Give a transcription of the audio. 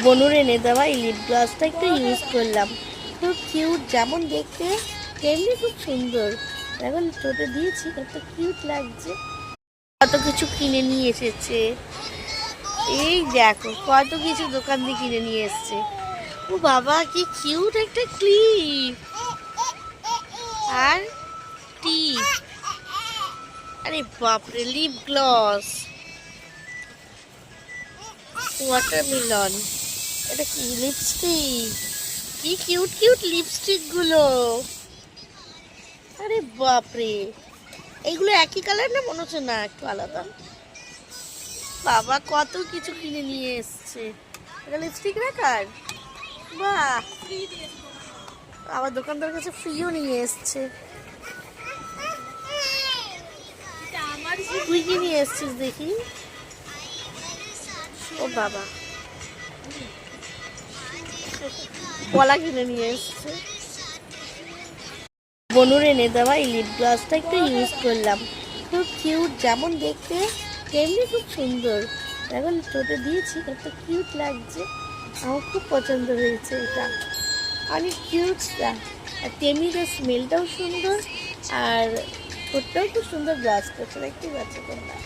বনুর এনে দেওয়া এই লিপ গ্লসটা একটু ইউজ করলাম। খুব কিউট, যেমন দেখতে তেমনি খুব সুন্দর। এখন ঠোঁটে দিয়েছি, কত কিউট লাগছে। কত কিছু কিনে নিয়ে এসেছে, এই দেখো কত কিছু দোকান দিয়ে কিনে নিয়ে এসছে। ও বাবা, কি কিউট একটা ক্লিপ আর টিপ। আরে বাপরে, লিপ গ্লস, ওয়াটারমেলন, এটা কি লিপস্টিক, কি কিউট কিউট লিপস্টিক গুলো। আরে বাপরে, এইগুলো একই কালার না? মনে হচ্ছে না, একটু আলাদা। বাবা কত কিছু কিনে নিয়ে এসছে। এটা লিপস্টিক রাখার, বাহ। আবার দোকানদার কাছে ফ্রিও নিয়ে এসছে। তুই কি নিয়ে এসছিস দেখি? ও বাবা, কলা কিনে নিয়ে এসছে। বনুর এনে দেওয়া এই লিপ গ্লসটা একটু ইউজ করলাম। খুব কিউট, যেমন দেখতে তেমনি খুব সুন্দর। এখন ঠোঁটে দিয়েছি, কত কিউট লাগছে। আমার খুব পছন্দ হয়েছে এটা, অনেক কিউটটা। আর তেমনি তার স্মেলটাও সুন্দর, আর ঠোঁটটাও খুব সুন্দর ব্লাশ করছে, দেখতেই পাচ্ছ তোমরা।